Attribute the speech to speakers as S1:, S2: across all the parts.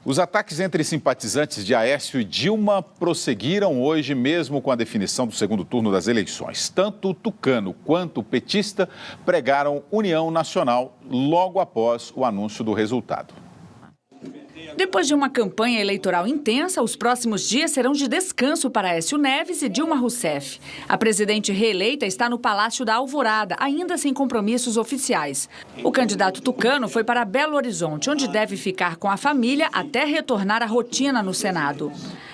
S1: Os ataques entre simpatizantes de Aécio e Dilma prosseguiram hoje, mesmo com a definição do segundo turno das eleições. Tanto o tucano quanto o petista pregaram união nacional logo após o anúncio do resultado.
S2: Depois de uma campanha eleitoral intensa, os próximos dias serão de descanso para Aécio Neves e Dilma Rousseff. A presidente reeleita está no Palácio da Alvorada, ainda sem compromissos oficiais. O candidato tucano foi para Belo Horizonte, onde deve ficar com a família até retornar à rotina no Senado.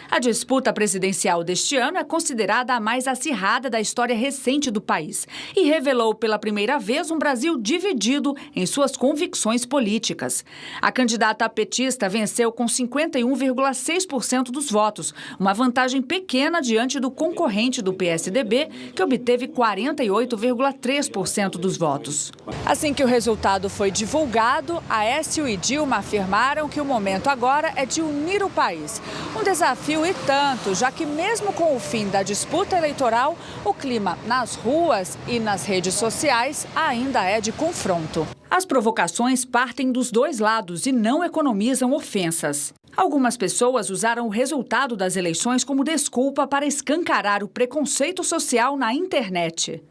S2: A disputa presidencial deste ano é considerada a mais acirrada da história recente do país e revelou pela primeira vez um Brasil dividido em suas convicções políticas. A candidata petista venceu com 51,6% dos votos, uma vantagem pequena diante do concorrente do PSDB, que obteve 48,3% dos votos. Assim que o resultado foi divulgado, Aécio e Dilma afirmaram que o momento agora é de unir o país. Um desafio e tanto, já que mesmo com o fim da disputa eleitoral, o clima nas ruas e nas redes sociais ainda é de confronto. As provocações partem dos dois lados e não economizam ofensas. Algumas pessoas usaram o resultado das eleições como desculpa para escancarar o preconceito social na internet.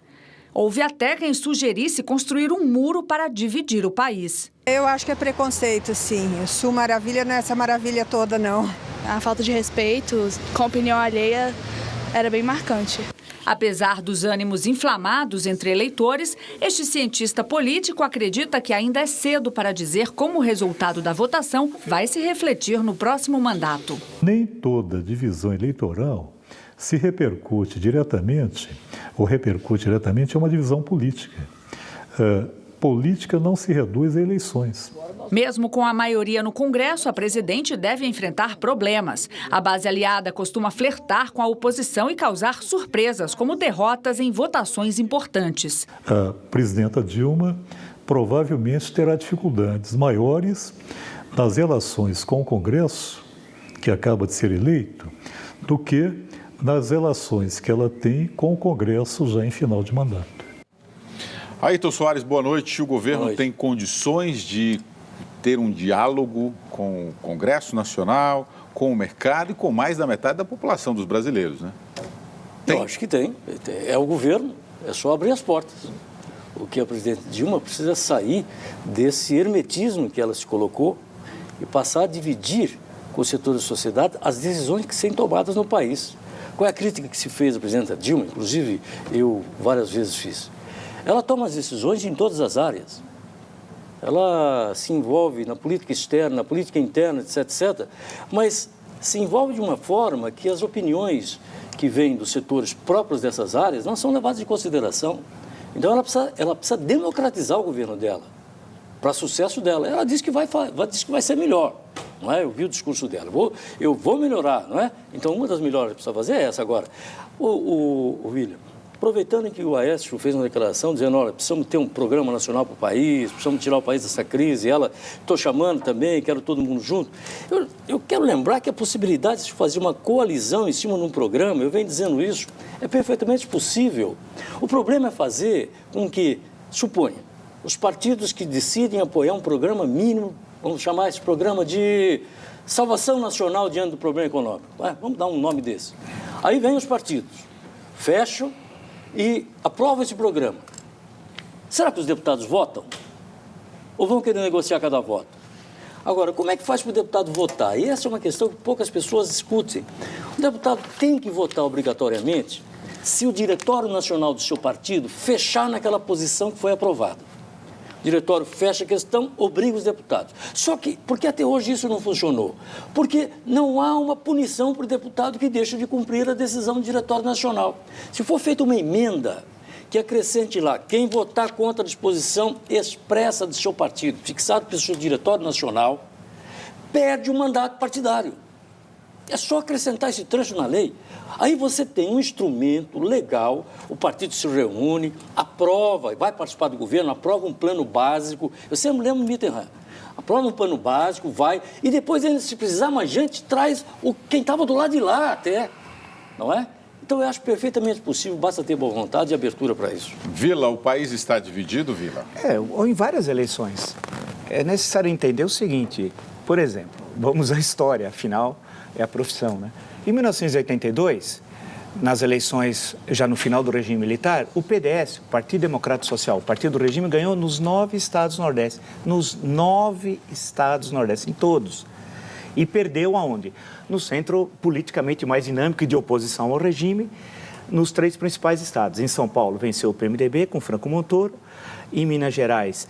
S2: Houve até quem sugerisse construir um muro para dividir o país.
S3: Eu acho que é preconceito, sim. O Sul Maravilha não é essa maravilha toda, não.
S4: A falta de respeito com a opinião alheia era bem marcante.
S2: Apesar dos ânimos inflamados entre eleitores, este cientista político acredita que ainda é cedo para dizer como o resultado da votação vai se refletir no próximo mandato.
S5: Nem toda divisão eleitoral se repercute diretamente, ou repercute diretamente, é uma divisão política. Política não se reduz a eleições.
S2: Mesmo com a maioria no Congresso, a presidente deve enfrentar problemas. A base aliada costuma flertar com a oposição e causar surpresas, como derrotas em votações importantes.
S5: A presidenta Dilma provavelmente terá dificuldades maiores nas relações com o Congresso, que acaba de ser eleito, do que nas relações que ela tem com o Congresso já em final de mandato.
S1: Ayrton Soares, boa noite. O governo tem condições de ter um diálogo com o Congresso Nacional, com o mercado e com mais da metade da população dos brasileiros, né?
S6: Eu acho que tem. É o governo, é só abrir as portas. O que a presidente Dilma precisa sair desse hermetismo que ela se colocou e passar a dividir com o setor da sociedade as decisões que são tomadas no país. Qual é a crítica que se fez à presidenta Dilma? Inclusive, eu várias vezes fiz. Ela toma as decisões em todas as áreas. Ela se envolve na política externa, na política interna, etc, etc. Mas se envolve de uma forma que as opiniões que vêm dos setores próprios dessas áreas não são levadas em consideração. Então, ela precisa democratizar o governo dela, para sucesso dela. Ela diz que vai ser melhor, não é? Eu vi o discurso dela. Eu vou melhorar, não é? Então, uma das melhores que precisa fazer é essa agora. O William, aproveitando que o Aécio fez uma declaração dizendo, olha, precisamos ter um programa nacional para o país, precisamos tirar o país dessa crise, estou chamando também, quero todo mundo junto. Eu quero lembrar que a possibilidade de fazer uma coalizão em cima de um programa, eu venho dizendo isso, é perfeitamente possível. O problema é fazer com que, suponha, os partidos que decidem apoiar um programa mínimo, vamos chamar esse programa de salvação nacional diante do problema econômico, vamos dar um nome desse. Aí vem os partidos, fecham, e aprova esse programa. Será que os deputados votam? Ou vão querer negociar cada voto? Agora, como é que faz para o deputado votar? E essa é uma questão que poucas pessoas discutem. O deputado tem que votar obrigatoriamente se o diretório nacional do seu partido fechar naquela posição que foi aprovada. O diretório fecha a questão, obriga os deputados. Só que, por que até hoje isso não funcionou? Porque não há uma punição para o deputado que deixa de cumprir a decisão do diretório nacional. Se for feita uma emenda que acrescente lá, quem votar contra a disposição expressa do seu partido, fixado pelo seu diretório nacional, perde o mandato partidário. É só acrescentar esse trecho na lei. Aí você tem um instrumento legal, o partido se reúne, aprova, vai participar do governo, aprova um plano básico. Eu sempre lembro do Mitterrand. Aprova um plano básico, vai, e depois, se precisar mais gente, traz quem estava do lado de lá até, não é? Então, eu acho perfeitamente possível, basta ter boa vontade e abertura para isso.
S1: Vila, o país está dividido, Vila?
S7: Ou em várias eleições. É necessário entender o seguinte, Por exemplo, vamos à história, afinal, é a profissão, né? Em 1982, nas eleições, já no final do regime militar, o PDS, o Partido Democrático Social, o partido do regime, ganhou nos 9 estados do Nordeste. Nos 9 estados do Nordeste, em todos. E perdeu aonde? No centro politicamente mais dinâmico e de oposição ao regime, nos 3 principais estados. Em São Paulo, venceu o PMDB com Franco Montoro. Em Minas Gerais,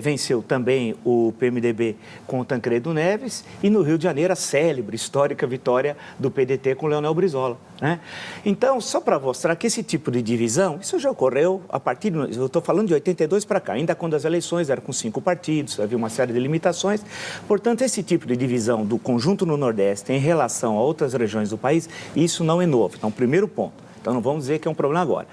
S7: venceu também o PMDB com o Tancredo Neves. E no Rio de Janeiro, a célebre, histórica vitória do PDT com Leonel Brizola, né? Então, só para mostrar que esse tipo de divisão, isso já ocorreu a partir de... Eu estou falando de 82 para cá, ainda quando as eleições eram com 5 partidos, havia uma série de limitações. Portanto, esse tipo de divisão do conjunto no Nordeste em relação a outras regiões do país, isso não é novo. Então, primeiro ponto. Então, não vamos dizer que é um problema agora.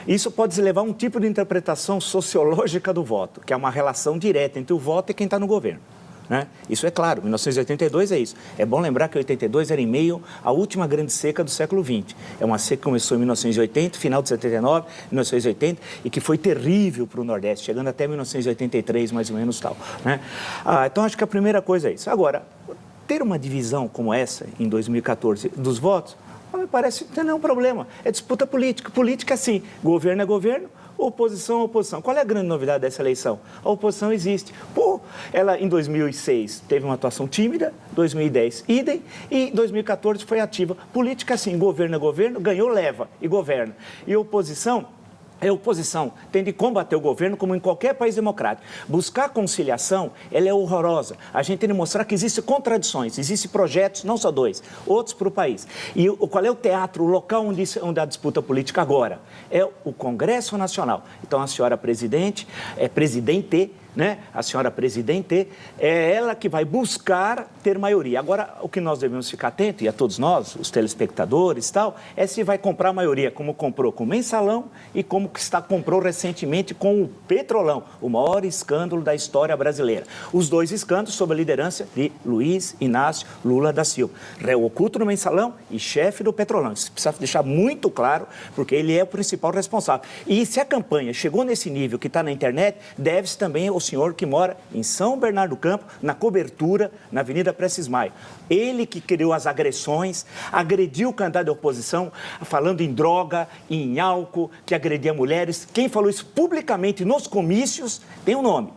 S7: Isso pode se levar a um tipo de interpretação sociológica do voto, que é uma relação direta entre o voto e quem está no governo, né? Isso é claro, 1982 é isso. É bom lembrar que 82 era em meio à última grande seca do século XX. É uma seca que começou em 1980, final de 79, 1980, e que foi terrível para o Nordeste, chegando até 1983, mais ou menos, tal, né? Então, acho que a primeira coisa é isso. Agora, ter uma divisão como essa, em 2014, dos votos, não me parece ter nenhum problema. É disputa política. Política, sim. Governo é governo, oposição é oposição. Qual é a grande novidade dessa eleição? A oposição existe. Ela, em 2006, teve uma atuação tímida, 2010, idem, e 2014 foi ativa. Política, sim. Governo é governo, ganhou, leva e governa. E oposição... A oposição tem de combater o governo como em qualquer país democrático. Buscar conciliação, ela é horrorosa. A gente tem de mostrar que existem contradições, existem projetos, não só 2, outros para o país. E qual é o teatro, o local onde há disputa política agora? É o Congresso Nacional. Então, a senhora presidente, presidente, né? A senhora presidente, é ela que vai buscar ter maioria. Agora, o que nós devemos ficar atentos, e a todos nós, os telespectadores e tal, é se vai comprar maioria, como comprou com o Mensalão e como comprou recentemente com o Petrolão, o maior escândalo da história brasileira. Os 2 escândalos sob a liderança de Luiz Inácio Lula da Silva, réu oculto no Mensalão e chefe do Petrolão. Isso precisa deixar muito claro, porque ele é o principal responsável. E se a campanha chegou nesse nível que está na internet, deve-se também ao senhor que mora em São Bernardo do Campo, na cobertura, na Avenida Prestes Maia. Ele que criou as agressões, agrediu o candidato da oposição, falando em droga, em álcool, que agredia mulheres. Quem falou isso publicamente nos comícios tem um nome: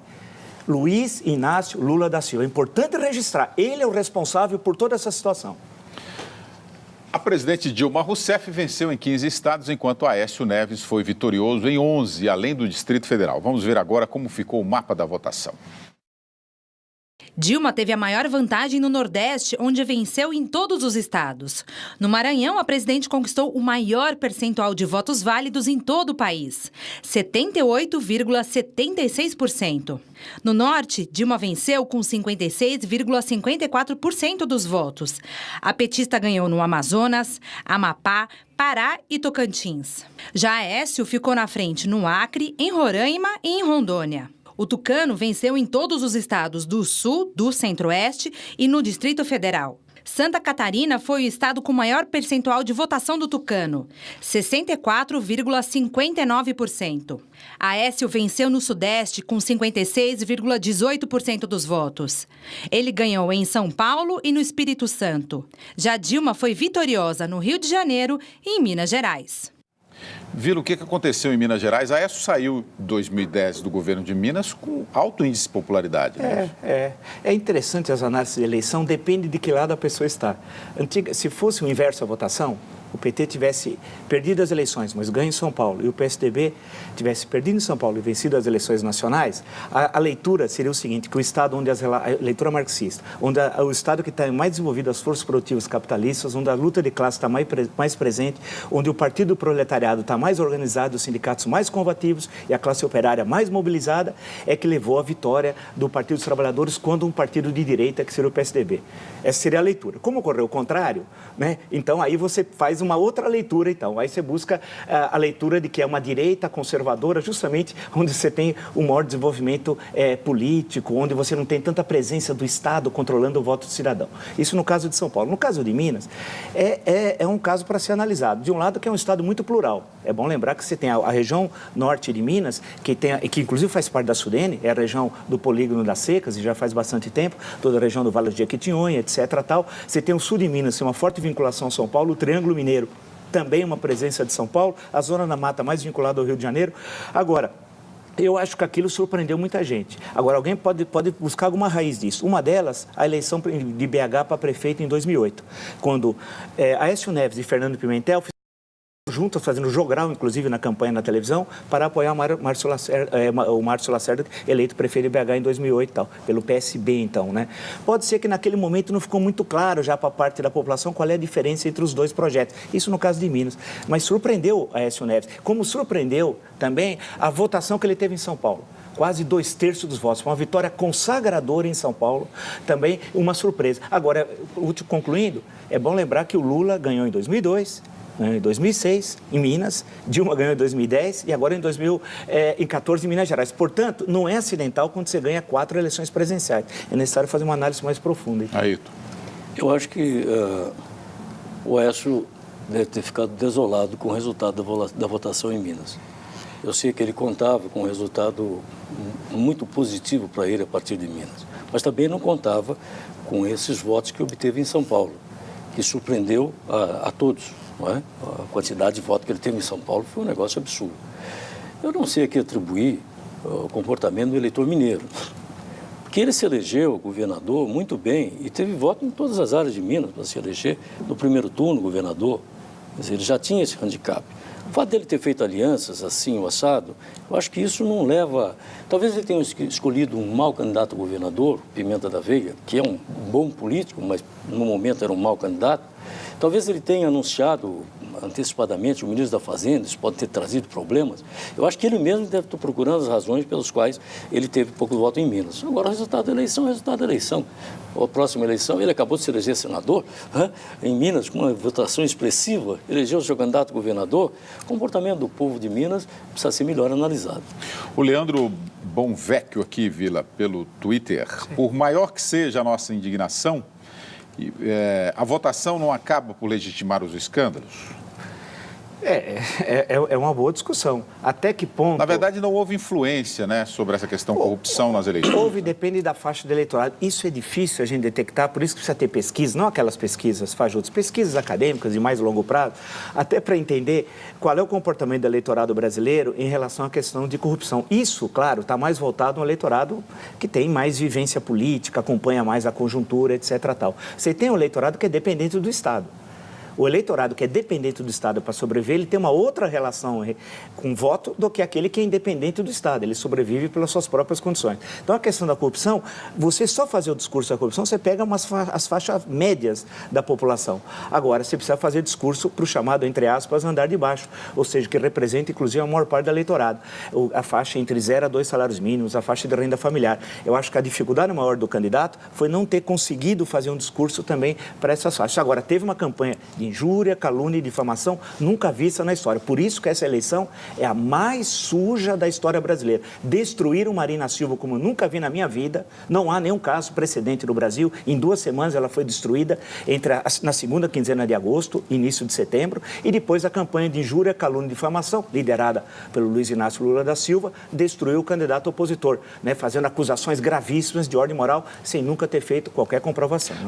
S7: Luiz Inácio Lula da Silva. É importante registrar, ele é o responsável por toda essa situação.
S1: A presidente Dilma Rousseff venceu em 15 estados, enquanto Aécio Neves foi vitorioso em 11, além do Distrito Federal. Vamos ver agora como ficou o mapa da votação.
S8: Dilma teve a maior vantagem no Nordeste, onde venceu em todos os estados. No Maranhão, a presidente conquistou o maior percentual de votos válidos em todo o país, 78,76%. No Norte, Dilma venceu com 56,54% dos votos. A petista ganhou no Amazonas, Amapá, Pará e Tocantins. Já Aécio ficou na frente no Acre, em Roraima e em Rondônia. O tucano venceu em todos os estados do Sul, do Centro-Oeste e no Distrito Federal. Santa Catarina foi o estado com maior percentual de votação do tucano, 64,59%. Aécio venceu no Sudeste com 56,18% dos votos. Ele ganhou em São Paulo e no Espírito Santo. Já Dilma foi vitoriosa no Rio de Janeiro e em Minas Gerais.
S1: Vila, o que aconteceu em Minas Gerais? Aécio saiu em 2010 do governo de Minas com alto índice de popularidade. Né?
S7: É interessante as análises de eleição, depende de que lado a pessoa está. Se fosse o inverso a votação, o PT tivesse perdido as eleições, mas ganho em São Paulo, e o PSDB tivesse perdido em São Paulo e vencido as eleições nacionais, a leitura seria o seguinte, que o Estado onde a leitura marxista, onde o Estado que está mais desenvolvido as forças produtivas capitalistas, onde a luta de classe está mais presente, onde o partido proletariado está mais organizado, os sindicatos mais combativos e a classe operária mais mobilizada, é que levou à vitória do Partido dos Trabalhadores quando um partido de direita, que seria o PSDB. Essa seria a leitura. Como ocorreu o contrário, né? Então aí você faz faz uma outra leitura, então. Aí você busca a leitura de que é uma direita conservadora, justamente onde você tem o maior desenvolvimento político, onde você não tem tanta presença do Estado controlando o voto do cidadão. Isso no caso de São Paulo. No caso de Minas, é um caso para ser analisado. De um lado, que é um estado muito plural. É bom lembrar que você tem a região norte de Minas, que inclusive faz parte da Sudene, é a região do polígono das secas, e já faz bastante tempo, toda a região do Vale de Jequitinhonha, etc. Tal. Você tem o sul de Minas, tem uma forte vinculação a São Paulo, o Triângulo Mineiro, também uma presença de São Paulo, a Zona da Mata mais vinculada ao Rio de Janeiro. Agora, eu acho que aquilo surpreendeu muita gente. Agora, alguém pode buscar alguma raiz disso. Uma delas, a eleição de BH para prefeito em 2008, quando Aécio Neves e Fernando Pimentel juntos, fazendo jogral, inclusive, na campanha na televisão, para apoiar o Márcio Lacerda, eleito prefeito de BH em 2008 e tal, pelo PSB, então, né? Pode ser que naquele momento não ficou muito claro já para parte da população qual é a diferença entre os dois projetos. Isso no caso de Minas. Mas surpreendeu Aécio Neves, como surpreendeu também a votação que ele teve em São Paulo. Quase 2/3 dos votos. Uma vitória consagradora em São Paulo, também uma surpresa. Agora, concluindo, é bom lembrar que o Lula ganhou em 2002, ganhou em 2006, em Minas, Dilma ganhou em 2010 e agora em 2014 em Minas Gerais. Portanto, não é acidental quando você ganha 4 eleições presenciais. É necessário fazer uma análise mais profunda.
S1: Ayrton.
S6: Eu acho que o Aécio deve ter ficado desolado com o resultado da votação em Minas. Eu sei que ele contava com um resultado muito positivo para ele a partir de Minas, mas também não contava com esses votos que obteve em São Paulo, que surpreendeu a todos. Não é? A quantidade de votos que ele teve em São Paulo foi um negócio absurdo. Eu não sei aqui atribuir o comportamento do eleitor mineiro, porque ele se elegeu governador muito bem e teve voto em todas as áreas de Minas para se eleger no primeiro turno governador. Quer dizer, ele já tinha esse handicap. O fato dele ter feito alianças assim, o assado, eu acho que isso não leva... Talvez ele tenha escolhido um mau candidato a governador, Pimenta da Veiga, que é um bom político, mas no momento era um mau candidato. Talvez ele tenha anunciado antecipadamente o ministro da Fazenda, isso pode ter trazido problemas. Eu acho que ele mesmo deve estar procurando as razões pelas quais ele teve pouco voto em Minas. Agora, o resultado da eleição é o resultado da eleição. A próxima eleição, ele acabou de se eleger senador, em Minas, com uma votação expressiva, elegeu o seu candidato a governador. O comportamento do povo de Minas precisa ser melhor analisado.
S1: O Leandro Bonvecchio aqui, Vila, pelo Twitter. Por maior que seja a nossa indignação, a votação não acaba por legitimar os escândalos?
S7: É uma boa discussão. Até que ponto...
S1: Na verdade, não houve influência, né, sobre essa questão corrupção nas eleições.
S7: Houve, depende da faixa do eleitorado. Isso é difícil a gente detectar, por isso que precisa ter pesquisa, não aquelas pesquisas fajutas, pesquisas acadêmicas de mais longo prazo, até para entender qual é o comportamento do eleitorado brasileiro em relação à questão de corrupção. Isso, claro, está mais voltado no eleitorado que tem mais vivência política, acompanha mais a conjuntura, etc. Tal. Você tem um eleitorado que é dependente do Estado. O eleitorado que é dependente do Estado para sobreviver, ele tem uma outra relação com o voto do que aquele que é independente do Estado. Ele sobrevive pelas suas próprias condições. Então, a questão da corrupção, você só fazer o discurso da corrupção, você pega as faixas médias da população. Agora, você precisa fazer discurso para o chamado, entre aspas, andar de baixo, ou seja, que representa, inclusive, a maior parte do eleitorado. A faixa entre 0 a 2 salários mínimos, a faixa de renda familiar. Eu acho que a dificuldade maior do candidato foi não ter conseguido fazer um discurso também para essas faixas. Agora, teve uma campanha de injúria, calúnia e difamação nunca vista na história. Por isso que essa eleição é a mais suja da história brasileira. Destruíram Marina Silva como eu nunca vi na minha vida. Não há nenhum caso precedente no Brasil. Em 2 semanas ela foi destruída na segunda quinzena de agosto, início de setembro, e depois a campanha de injúria, calúnia e difamação, liderada pelo Luiz Inácio Lula da Silva, destruiu o candidato opositor, né, fazendo acusações gravíssimas de ordem moral, sem nunca ter feito qualquer comprovação. Né?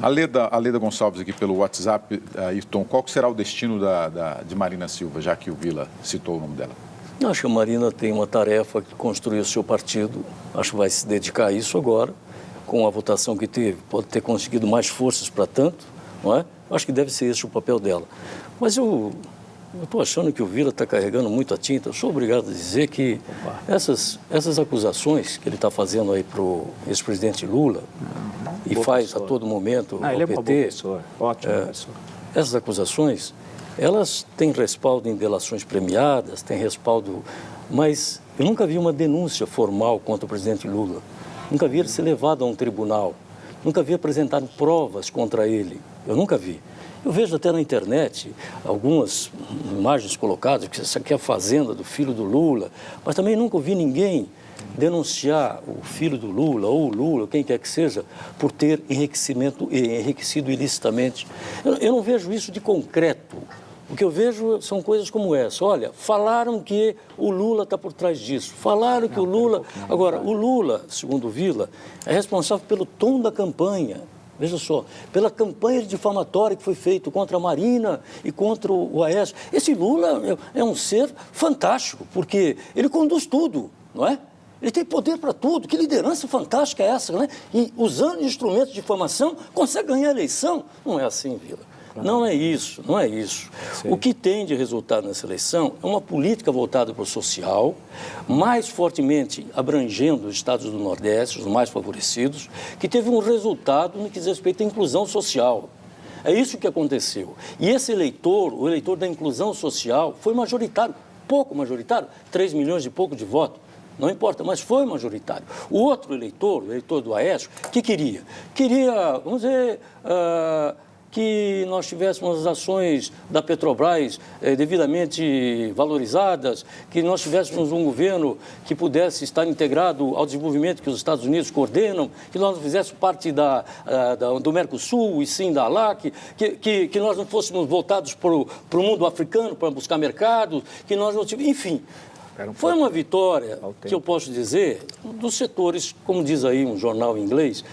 S1: A Leda Gonçalves aqui pelo WhatsApp, Ayrton, qual que será o destino de Marina Silva, já que o Vila citou o nome dela?
S6: Eu acho que a Marina tem uma tarefa de construir o seu partido, acho que vai se dedicar a isso agora, com a votação que teve, pode ter conseguido mais forças para tanto, não é? Acho que deve ser esse o papel dela. Mas eu estou achando que o Vila está carregando muito a tinta. Eu sou obrigado a dizer que essas acusações que ele está fazendo aí para o ex-presidente Lula e faz pessoa. A todo momento
S7: ele é uma boa pessoa, ótima pessoa.
S6: Essas acusações, elas têm respaldo em delações premiadas, têm respaldo, mas eu nunca vi uma denúncia formal contra o presidente Lula. Nunca vi ele ser levado a um tribunal. Nunca vi apresentado provas contra ele. Eu nunca vi. Eu vejo até na internet algumas imagens colocadas, que essa aqui é a fazenda do filho do Lula, mas também nunca ouvi ninguém denunciar o filho do Lula, ou o Lula, quem quer que seja, por ter enriquecido ilicitamente. Eu não vejo isso de concreto. O que eu vejo são coisas como essa. Olha, falaram que o Lula está por trás disso. Falaram que o Lula... Agora, o Lula, segundo o Vila, é responsável pelo tom da campanha. Veja só, pela campanha difamatória que foi feita contra a Marina e contra o Aécio. Esse Lula é um ser fantástico, porque ele conduz tudo, não é? Ele tem poder para tudo. Que liderança fantástica é essa, né? E usando instrumentos de difamação, consegue ganhar a eleição. Não é assim, Vila. Não é isso, não é isso. Sim. O que tem de resultado nessa eleição é uma política voltada para o social, mais fortemente abrangendo os estados do Nordeste, os mais favorecidos, que teve um resultado no que diz respeito à inclusão social. É isso que aconteceu. E esse eleitor, o eleitor da inclusão social, foi majoritário, pouco majoritário, 3 milhões e pouco de votos. Não importa, mas foi majoritário. O outro eleitor, o eleitor do Aécio, que queria? Queria, vamos dizer... que nós tivéssemos as ações da Petrobras devidamente valorizadas, que nós tivéssemos um governo que pudesse estar integrado ao desenvolvimento que os Estados Unidos coordenam, que nós não fizéssemos parte do Mercosul e sim da ALAC, que nós não fôssemos voltados para o mundo africano para buscar mercados, que nós não tivéssemos... Enfim, foi uma vitória, que eu posso dizer, dos setores, como diz aí um jornal inglês,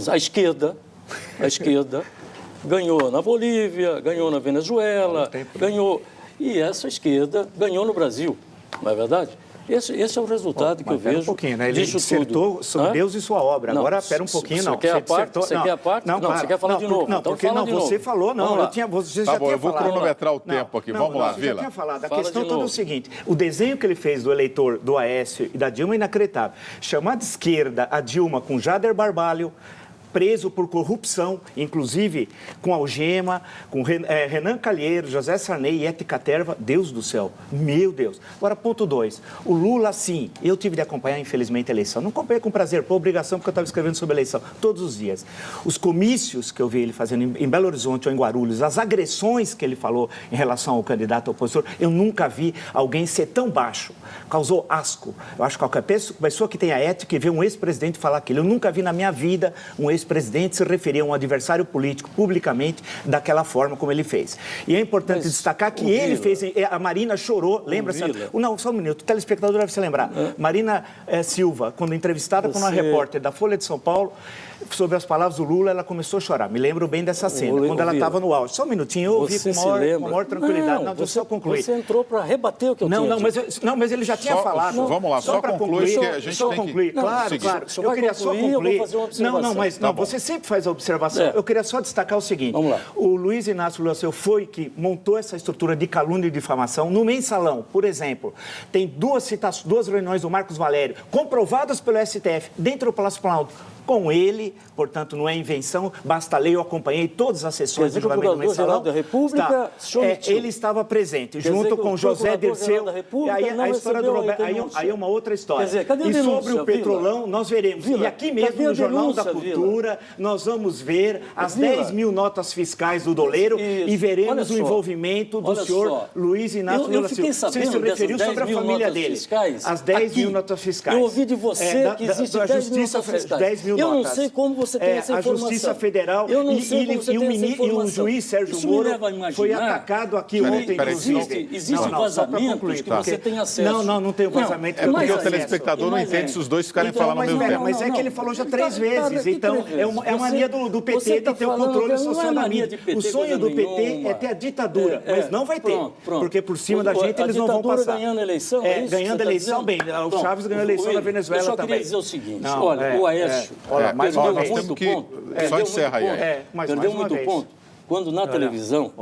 S6: a esquerda, ganhou na Bolívia, ganhou na Venezuela, ganhou... E essa esquerda ganhou no Brasil, não é verdade? Esse é o resultado que eu vejo. Um pouquinho, né? Ele
S7: dissertou sobre Deus e sua obra. Não, agora, espera um pouquinho, não.
S6: Você quer a parte? Não, você quer falar de novo.
S7: Não, porque não, você falou, não. Você já tinha falado.
S1: Eu vou cronometrar o tempo aqui. Vamos lá, Vila.
S7: Já tinha falado. A questão toda é o seguinte: o desenho que ele fez do eleitor do Aécio e da Dilma é inacreditável. Chamar de esquerda a Dilma com Jader Barbalho, preso por corrupção, inclusive com algema, com Renan Calheiros, José Sarney e Eti Caterva, Deus do céu, meu Deus. Agora, ponto 2, o Lula, sim, eu tive de acompanhar, infelizmente, a eleição. Não acompanhei com prazer, por obrigação, porque eu estava escrevendo sobre a eleição, todos os dias. Os comícios que eu vi ele fazendo em Belo Horizonte ou em Guarulhos, as agressões que ele falou em relação ao candidato opositor, eu nunca vi alguém ser tão baixo. Causou asco. Eu acho que qualquer pessoa que tenha ética e vê um ex-presidente falar aquilo, eu nunca vi na minha vida um ex-presidente se referir a um adversário político publicamente daquela forma como ele fez. E é importante destacar que ele fez... A Marina chorou, lembra-se? Não, só um minuto, o telespectador deve se lembrar. Marina Silva, quando entrevistada por uma repórter da Folha de São Paulo, sobre as palavras do Lula, ela começou a chorar. Me lembro bem dessa cena, quando ela estava no auge. Só um minutinho, eu ouvi com maior tranquilidade. Não, deixa eu concluir.
S6: Você entrou para rebater o que eu tinha dito.
S7: Não, mas ele já tinha falado.
S1: Vamos lá, só concluir que a gente
S7: tem que... Claro. Eu queria só concluir. Não, você sempre faz a observação. Eu queria só destacar o seguinte.
S6: Vamos lá.
S7: O Luiz Inácio Lula da Silva que montou essa estrutura de calúnia e difamação. No Mensalão, por exemplo, tem duas reuniões do Marcos Valério, comprovadas pelo STF, dentro do Palácio Planalto, com ele, portanto, não é invenção, basta ler, eu acompanhei todas as sessões do julgamento do Mensalão.
S6: Da República,
S7: ele estava presente, junto com José Dirceu. Aí a história do Roberto, aí é uma outra história. E sobre o Petrolão, nós veremos. E aqui mesmo no Jornal da Cultura, nós vamos ver as 10 mil notas fiscais do doleiro e veremos o envolvimento do senhor Luiz Inácio Lula da Silva. Você se referiu sobre a família dele. As 10 mil notas fiscais.
S6: Eu ouvi de você que existe 10 mil notas fiscais. Eu não sei como você tem essa informação.
S7: A Justiça Federal e o juiz Sérgio Moro foi atacado aqui ontem, inclusive.
S6: Existem vazamentos que você tem acesso.
S7: Não tem vazamento.
S1: É porque o telespectador não entende se os dois ficarem falando ao mesmo tempo.
S7: Mas é que ele falou já 3 vezes. Então, é a mania do PT de ter o controle social da mídia. O sonho do PT é ter a ditadura, mas não vai ter. Porque por cima da gente eles não vão passar.
S6: Ganhando a eleição,
S7: ganhando a eleição, bem. O Chaves ganhou a eleição na Venezuela também.
S6: Eu só queria dizer o seguinte, olha, o Aécio...
S1: Só encerra aí.
S6: Perdeu muito ponto. Quando na televisão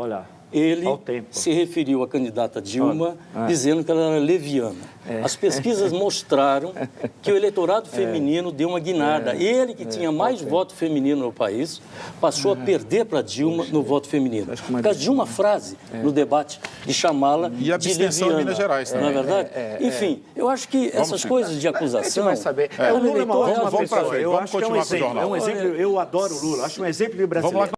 S6: ele
S7: Ao tempo.
S6: se referiu à candidata Dilma dizendo que ela era leviana. As pesquisas mostraram que o eleitorado feminino deu uma guinada. Ele, que tinha mais voto feminino no país, passou a perder para Dilma no voto feminino. Por causa de uma frase no debate de chamá-la de
S1: E a abstenção
S6: leviana.
S1: em Minas Gerais
S6: Não é
S1: também.
S6: verdade? Enfim, eu acho que essas coisas de acusação...
S7: A gente vai saber.
S6: É,
S7: O Lula é uma ótima
S1: vamos pra
S7: pessoa.
S1: frente,
S7: Eu
S1: vamos
S7: acho que é um
S1: continuar com o
S7: exemplo.
S1: jornal.
S7: É um exemplo. Eu adoro o Lula. Acho um exemplo de brasileiro.
S1: Vamos lá.